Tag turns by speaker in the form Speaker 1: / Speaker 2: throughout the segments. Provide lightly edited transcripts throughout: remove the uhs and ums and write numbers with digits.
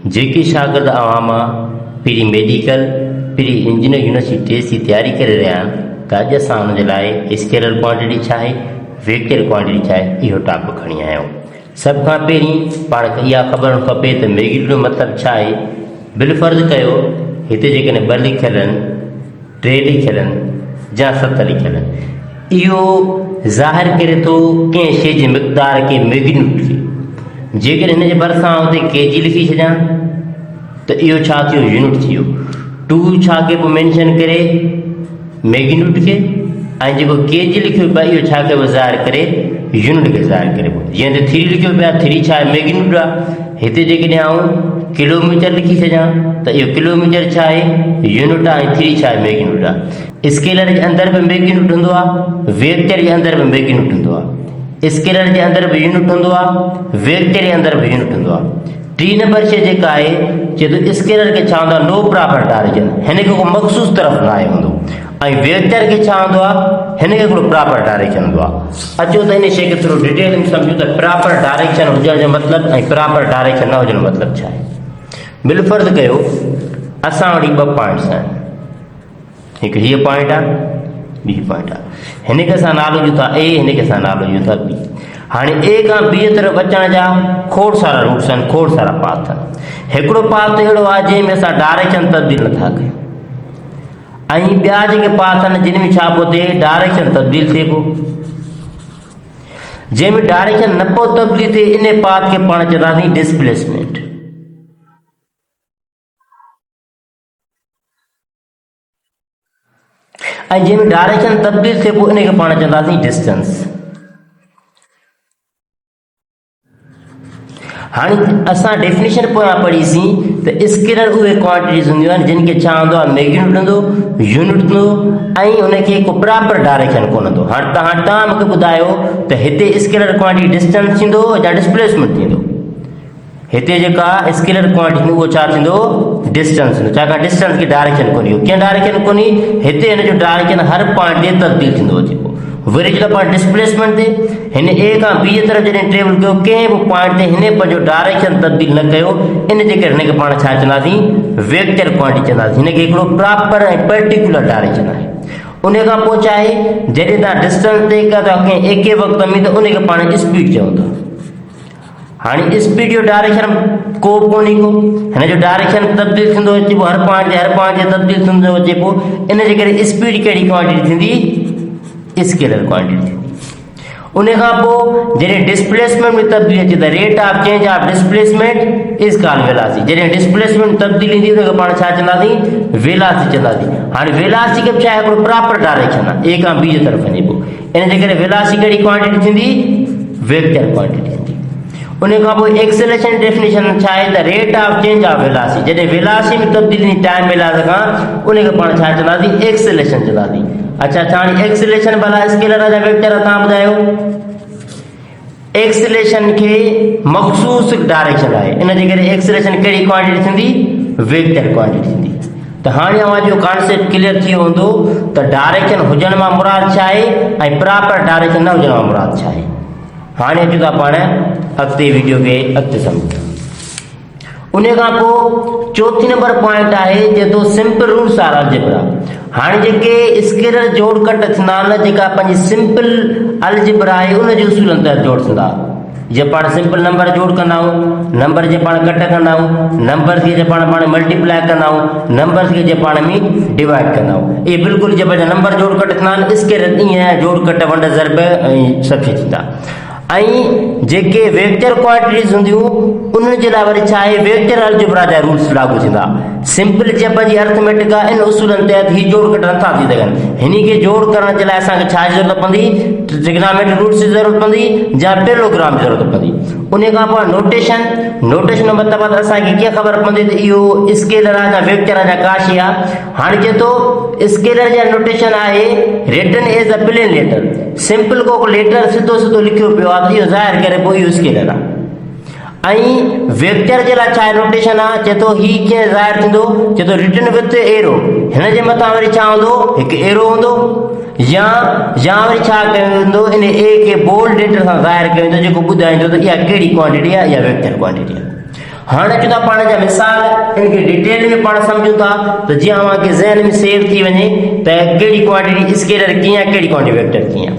Speaker 1: जेके शागिर्द अवामा pre medical pre engineer university test की तैयारी करे रहिया आहिनि त अॼु असां हुनजे लाइ स्केलर क्वांटिटी छा आहे, वेक्टर क्वांटिटी छा आहे, इहो टॉपिक खणी आया आहियूं। सभ खां पहिरीं पाण खे इहा ख़बर खपे त मैग्नीट्यूड जो मतिलबु छा आहे। बिलफर्ज़ कयो हिते जेकॾहिं 2 लिखियल आहिनि, 3 लिखियल आहिनि या 7 लिखियल आहिनि, इहो ज़ाहिर करे थो कंहिं शइ जे मिक़दार खे, मैग्नीट्यूड खे। जेकॾहिं हिन जे भरिसां हुते केजी लिखी छॾियां त इहो छा थियो, यूनिट थी वियो। 2 छा कबो मेंशन करे, मैग्नीट्यूड खे, ऐं जेको केजी लिखियो पियो इहो छा कबो ज़ाहिर करे, यूनिट खे ज़ाहिर करे। जीअं त 3 लिखियो पिया, 3 छा आहे, मैग्नीट्यूड आहे। हिते जेकॾहिं आऊं किलोमीटर लिखी छॾियां त इहो किलोमीटर छा आहे, यूनिट आहे, ऐं 3 छा आहे, मैग्नीट्यूड आहे। स्केलर जे अंदरि बि मैग्नीट्यूड हूंदो आहे, वेक्टर जे अंदरि बि मैग्नीट्यूड हूंदो आहे। स्केलर जे अंदरि बि यूनिट हूंदो आहे, वेक्टर जे अंदरि बि यूनिट हूंदो आहे। 3 नंबर शइ जेका आहे, चए थो स्केलर खे छा हूंदो आहे, नो प्रॉपर डायरेक्शन, हिन खे को मख़सूस तरफ़ न आहे हूंदो। ऐं वेक्टर खे छा हूंदो आहे, हिन खे हिकिड़ो प्रॉपर डायरेक्शन हूंदो आहे। अचो त हिन शइ खे थोरो डिटेल में सम्झूं त प्रॉपर डायरेक्शन हुजण जो मतिलबु ऐं प्रॉपर डायरेक्शन न हुजण जो मतिलबु छा आहे। बिलफर्ज़ कयो असां वटि 2 पॉइंट्स आहिनि, हिकु हीअ पॉइंट आहे, ॿी पॉइंट आहे। हिन खे असां नालो ॾियो था ए, हिन खे असां नालो ॾियो था बी। हाणे ए खां बी तरफ़ अचण जा खोड़ सारा रूट्स आहिनि, खोड़ सारा पाथ आहिनि। हिकिड़ो पाथ अहिड़ो आहे जंहिंमें असां डायरेक्शन तब्दील नथा कयूं, ऐं ॿिया जेके पाथ आहिनि जिन में छा पियो थिए, डायरेक्शन तब्दील थिए पियो। जंहिंमें डायरेक्शन न पियो तब्दील थिए इन पाथ खे पाण चवंदासीं डिस्प्लेसमेंट। ऐं जंहिंमें डायरेक्शन तब्दील थिए पोइ इन खे पाण चवंदासीं डिस्टेंस। हाणे असां डेफिनेशन पोयां पढ़ीसीं त स्केलर उहे क्वांटिटीज़ हूंदियूं आहिनि जिन खे छा हूंदो आहे, मैग्नीट्यूड हूंदो, यूनिट हूंदो, ऐं हुनखे को प्रॉपर डायरेक्शन कोन हूंदो। हाणे तव्हां मूंखे ॿुधायो त हिते स्केलर क्वांटिटी डिस्टेंस थींदो या डिस्प्लेसमेंट थींदो। हिते जेका स्केलर क्वांटिटी उहो छा थींदो, डिस्टेंस थींदो, छाकाणि डिस्टेंस खे डायरेक्शन कोन्हे, कीअं डायरेक्शन कोन्हे, हिते हिन जो डायरेक्शन हर पॉइंट ते तब्दील थींदो अचे पियो। वरी जॾहिं पाण डिस्प्लेसमेंट ते हिन ए खां बी जे तरफ़ जॾहिं ट्रेवल कयो, कंहिं बि पॉइंट ते हिन पंहिंजो डायरेक्शन तब्दील न कयो, इन जे करे हिन खे पाण छा चवंदासीं, वेक्टर क्वांटिटी चवंदासीं। हिन खे हिकिड़ो प्रॉपर ऐं पर्टिकुलर डायरेक्शन आहे। उन खां पोइ छा आहे, जॾहिं तव्हां डिस्टेंस ते कयो था कंहिं एके वक़्त में त उन खे पाण स्पीड चऊं था। हाणे स्पीड जो डायरेक्शन को कोन्हे को, हिन जो डायरेक्शन तब्दील थींदो अचे पियो, हर पॉइंट ते तब्दील थींदो अचे पियो। इन जे करे स्पीड कहिड़ी क्वांटिटी थींदी, स्केलर क्वांटिटी थींदी। उन खां पोइ जॾहिं डिस्प्लेसमेंट में तब्दीली अचे त rate of change of displacement is called velocity. जॾहिं डिस्प्लेसमेंट तब्दीली ईंदी उनखे पाण छा चवंदासीं, वेलोसिटी चवंदासीं। हाणे वेलोसिटी खे छा आहे, हिकिड़ो प्रॉपर डायरेक्शन आहे, ए खां बी जे तरफ़ वञे पियो। इन जे करे वेलोसिटी कहिड़ी क्वांटिटी थींदी, वेक्टर क्वांटिटी थींदी। उन खां पोइ एक्सेलरेशन डेफिनेशन छा आहे त rate of change of velocity. जॾहिं वेलोसिटी में तब्दीली टाइम वेलोसिटी खां उनखे पाण छा चवंदासीं, एक्सेलरेशन चवंदासीं। अच्छा, हाणे एक्सेलरेशन भला स्केलर आहे या वेक्टर आहे, तव्हां ॿुधायो। एक्सेलरेशन खे मख़सूस डायरेक्शन आहे, इन जे करे एक्सेलरेशन कहिड़ी क्वांटिटी थींदी, वेक्टर क्वांटिटी थींदी। त हाणे अव्हां जो कॉन्सेप्ट क्लियर थी वेंदो त डायरेक्शन हुजण मां मुराद छा आहे ऐं प्रॉपर डायरेक्शन न हुजण मां मुराद छा आहे। हाणे अचूं था पाण अॻिते वीडियो खे अॻिते सम्झूं। उन खां पोइ चौथी नंबर पॉइंट आहे जेको सिंपल रूल्स आर अलजेब्रा। हाणे जेके स्केलर जोड़ कट थींदा आहिनि, जेका पंहिंजी सिंपल अलजेब्रा आहे उन जे उसूलनि तहत जोड़ थींदा। जीअं पाण सिंपल नंबर जोड़ कंदा आहियूं, नंबर जे पाण कट कंदा आहियूं, नंबर खे जे पाण मल्टीप्लाई कंदा आहियूं, नंबर खे जे पाण में डिवाइड कंदा आहियूं। इहे बिल्कुलु जे पंहिंजा नंबर जोड़ कट थींदा आहिनि, स्केलर ईअं जोड़ कट वंड ज़रब ऐं सफ़ी थींदा। ऐं जेके वेक्टर क्वांटिटीज़ हूंदियूं उन्हनि जे लाइ वरी छा आहे, वेक्टर अलजेब्रा जा रूल्स लागू थींदा। सिंपल जे पंहिंजी अर्थमेटिक आहे, इन उसूलनि तहत ही जोड़ कट नथा थी सघनि। हिन खे जोड़ करण जे लाइ असांखे छा जी ज़रूरत पवंदी, ट्रिग्नोमेट्रिक रूल्स जी ज़रूरत पवंदी या पैरेललोग्राम जी ज़रूरत पवंदी। उन खां पोइ नोटेशन जो मतिलबु असांखे कीअं ख़बर पवंदी त इहो स्केलर आहे या वेक्टर आहे या का शइ आहे। हाणे चए थो स्केलर जा नोटेशन आहे written as a plain letter. Simple को लेटर सिधो सिधो लिखियो पियो आहे त इहो ज़ाहिर करे पोइ इहो स्केलर आहे। ऐं वेक्टर जे लाइ छा आहे नोटेशन आहे, चए थो हीउ कीअं ज़ाहिर थींदो, चए थो रिटन विथ एरो। हिन जे मथां वरी छा हूंदो, हिकु एरो हूंदो, या वरी छा कयो वेंदो, इन ए खे बोल्ड लेटर सां ज़ाहिर कयो वेंदो, जेको ॿुधाईंदो त इहा कहिड़ी क्वांटिटी आहे, इहा वेक्टर क्वांटिटी आहे। हाणे अचूं था पाण जा मिसाल इनके डिटेल में पाण समझूं था त जीअं अव्हांखे ज़हन में सेव थी वञे त कहिड़ी क्वांटिटी स्केलर कीअं कहिड़ी क्वांटिटी वेक्टर कीअं।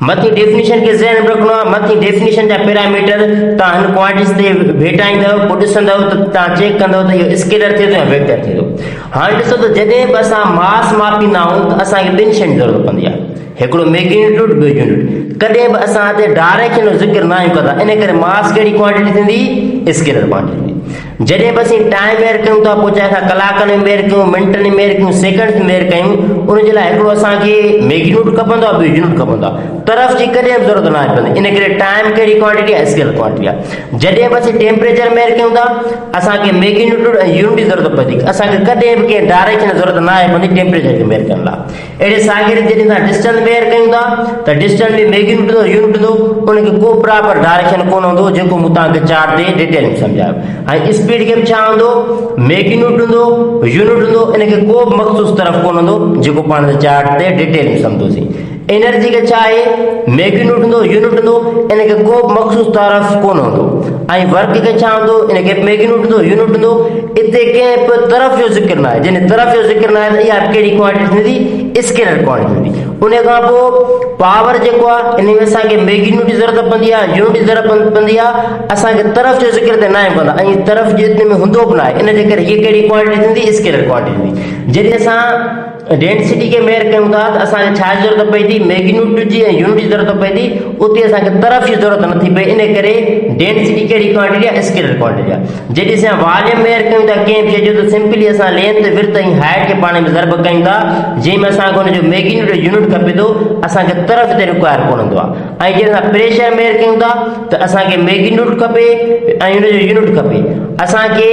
Speaker 1: मथी डेफिनेशन के ज़हन में रखणो आहे। मथी डेफिनेशन जा पैरामीटर तव्हां हिन क्वांटिटीज़ ते भेटाईंदव, पोइ ॾिसंदव त तव्हां चेक कंदव त इहो स्केलर थिए थो या वेक्टर थिए थो। हाणे ॾिसो त जॾहिं बि असां मास मापींदा आहियूं त असांखे ॿिनि शयुनि जी ज़रूरत पवंदी आहे, हिकिड़ो मैग्नीट्यूड, ॿियो यूनिट। कॾहिं बि असां हिते डायरेक्शन जो ज़िक्र न आहियूं कंदा, इन करे मास कहिड़ी क्वांटिटी थींदी, स्केलर क्वांटिटी थींदी। जॾहिं बि असीं टाइम मेयर कयूं था, पोइ चाहे असां कलाकनि में मेयर कयूं, मिंटनि में मेयर कयूं, सेकंड में मेयर कयूं, उनजे लाइ हिकिड़ो असांखे मैग्नीट्यूड खपंदो आहे, ॿियो यूनिट खपंदो आहे। तरफ़ जी कॾहिं बि ज़रूरत न आहे पवंदी, इन करे टाइम कहिड़ी क्वांटिटी आहे, स्केलर क्वांटिटी आहे। जॾहिं बि असीं टेम्परेचर मेयर कयूं था, असांखे मैग्नीट्यूड ऐं यूनिट जी ज़रूरत पवंदी, असांखे कॾहिं बि कंहिं डायरेक्शन जी ज़रूरत न आहे पवंदी टेम्परेचर खे मेयर करण लाइ। अहिड़े साॻिए जॾहिं असां डिस्टेंस मेयर कयूं था त डिस्टेंस में मैग्नीट्यूड हूंदो, यूनिट हूंदो, उनखे को प्रॉपर डायरेक्शन कोन हूंदो, जेको मूं तव्हांखे चार्ट ते डिटेल में सम्झायो। ऐं स्पीड खे बि छा हूंदो, मैग्नीट्यूड हूंदो, यूनिट हूंदो, इनखे को बि मख़सूस तरफ़ कोन हूंदो, जेको पाण चार्ट ते डिटेल में सम्झोसीं। एनर्जी के छा आहे, मैग्नीट्यूड हूंदो, यूनिट हूंदो, इनखे को बि मख़सूस तरफ़ कोन हूंदो। ऐं वर्क के छा हूंदो, इनखे मैग्नीट्यूड हूंदो, यूनिट हूंदो, इते कंहिं बि तरफ़ जो ज़िक्र न आहे। जॾहिं तरफ़ जो ज़िक्र न आहे त इहा कहिड़ी क्वांटिटी थींदी, स्केलर क्वांटिटी थींदी। उन खां पोइ पावर जेको आहे, इन में असांखे मैग्नीट्यूड जी ज़रूरत पवंदी आहे, यूनिट जी ज़रूरत पवंदी आहे, असांखे तरफ़ जो ज़िक्र त न आहे कंदा, ऐं तरफ़ जे इतने में हूंदो बि न आहे। इन जे करे हीअ कहिड़ी क्वांटिटी थींदी, स्केलर क्वांटिटी थींदी। जॾहिं असां डेंसिटी के मेयर कयूं था त असांखे छा जी ज़रूरत पए थी, मैग्नीट्यूड जी ऐं यूनिट जी ज़रूरत पए थी, उते असांखे तरफ़ जी ज़रूरत नथी पए। इन करे डेंसिटी कहिड़ी क्वांटिटी आहे, स्केलर क्वांटिटी आहे। जॾहिं असां वॉल्यूम मेयर कयूं था कंहिं बि शइ जो, त सिंपली असां लेंथ, विड्थ ऐं हाइट खे पाण में ज़र्ब कयूं था, जंहिंमें असांखे हुनजो मैग्नीट्यूड यूनिट खपे थो, असांखे तरफ़ ते रिक्वायर कोन हूंदो आहे। ऐं जॾहिं असां प्रेशर मेयर कयूं था त असांखे मैग्नीट्यूड खपे ऐं हुनजो यूनिट खपे, असांखे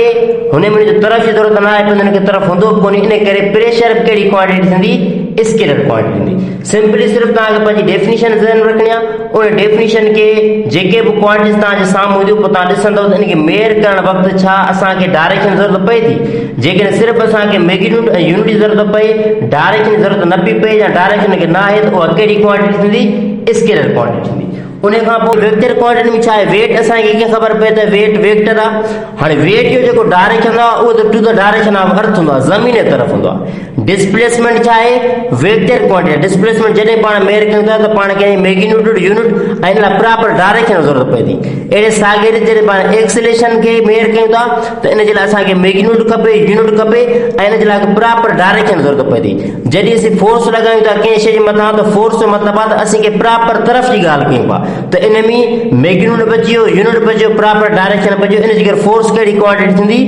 Speaker 1: हुन में हुनजो तरफ़ जी ज़रूरत न आहे, हुनखे तरफ़ हूंदो बि कोन्हे। इन करे प्रेशर कहिड़ी क्वांटिटी थींदी, स्केलर क्वांटिटी थींदी। सिंपली सिर्फ़ु तव्हांखे पंहिंजी डेफिनेशन ज़हन में रखणी आहे। उन डेफिनेशन के जेके बि क्वांटिटीज़ तव्हांजे साम्हूं हूंदियूं, पोइ तव्हां ॾिसंदव त इनखे मेयर करण वक़्तु छा असांखे डायरेक्शन ज़रूरत पए थी। जेकॾहिं सिर्फ़ु असांखे मैग्नीट्यूड ऐं यूनिट जी ज़रूरत पए, डायरेक्शन जी ज़रूरत न पई पए या डायरेक्शन खे न आहे, त उहा कहिड़ी क्वांटिटी थींदी, स्केलर क्वांटिटी थींदी। उन खां पोइ वेक्टर क्वांटिटी में छा आहे, वेट असांखे कीअं ख़बर पए त वेट वेक्टर आहे। हाणे वेट जो जेको डायरेक्शन आहे उहो त to the direction of earth हूंदो आहे, ज़मीन जे तरफ़ हूंदो आहे। डिस्प्लेसमेंट छा आहे, वेक्टर क्वांटिटी। डिस्प्लेसमेंट जॾहिं पाण मेयर कयूं था त पाण खे मैग्नीट्यूड, यूनिट ऐं इन लाइ प्रॉपर डायरेक्शन जी ज़रूरत पए थी। अहिड़े साॻिए रीति जॾहिं पाण एक्सेलेरेशन खे मेयर कयूं था त इन जे लाइ असांखे मैग्नीट्यूड खपे, यूनिट खपे ऐं इन जे लाइ प्रॉपर डायरेक्शन जी ज़रूरत पए थी। जॾहिं असीं फोर्स लॻायूं था कंहिं शइ जे मथां, त फोर्स जो मतिलबु आहे त असींखे प्रॉपर तरफ़ जी ॻाल्हि कयूं था, त इन में मैग्नीट्यूड बचियो, यूनिट बचियो, प्रॉपर डायरेक्शन बचियो। इन जे करे फोर्स कहिड़ी क्वांटिटी थींदी,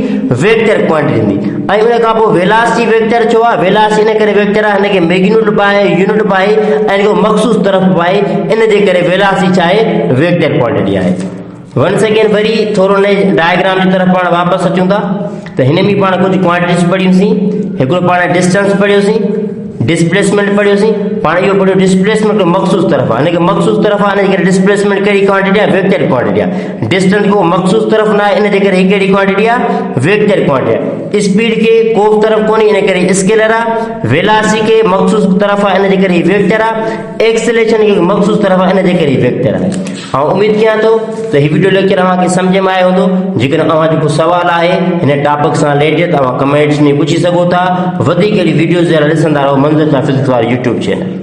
Speaker 1: वेक्टर क्वांटिटी थींदी। ऐं उन खां पोइ वेलासिटी वेक्टर छो आहे, वेलासिटी इन करे वेक्टर आहे, हिनखे मैग्नीट्यूड पाए, यूनिट पाए ऐं इनखे मख़सूस तरफ़ पाए, इन जे करे वेलासिटी छा आहे, वेक्टर क्वांटिटी आहे। वन सेकेंड वरी थोरो नए डायग्राम जी तरफ़ पाण वापसि अचूं था त हिन में पाण कुझु क्वांटिटीज़ पढ़ियूंसीं। हिकिड़ो पाण डिस्टेंस पढ़ियोसीं, डिस्प्लेसमेंट पढ़ियोसीं। पाण इहो पढ़ियो डिस्प्लेसमेंट मख़सूस तरफ़ आहे, हिनखे मख़सूस तरफ़ आहे, इन जे करे डिस्प्लेसमेंट कहिड़ी क्वांटिटी आहे, वेक्टर क्वांटिटी आहे। डिस्टेंस को मख़सूस तरफ़ न आहे, इन जे करे कहिड़ी क्वांटिटी आहे, वेक्टर क्वांटिटी आहे। स्पीड के को बि तरफ़ कोन्हे, इन करे स्केलर आहे। वेलासिटी के मख़सूस तरफ़ आहे, इन जे करे वेक्टर आहे। एक्सेलेरेशन के मख़सूस तरफ़ आहे, इन जे करे वेक्टर आहे। ऐं उमेद कयां थो त हीउ वीडियो लेक्चर अव्हांखे सम्झ में आयो हूंदो। जेकॾहिं अव्हां जेको सुवाल आहे हिन टॉपिक सां रिलेटेड, तव्हां कमेंट्स में पुछी सघो था। वधीक अहिड़ी वीडियोज़ ॾिसंदा रहो मंज़िल फिज़िक्स वारो यूट्यूब चैनल।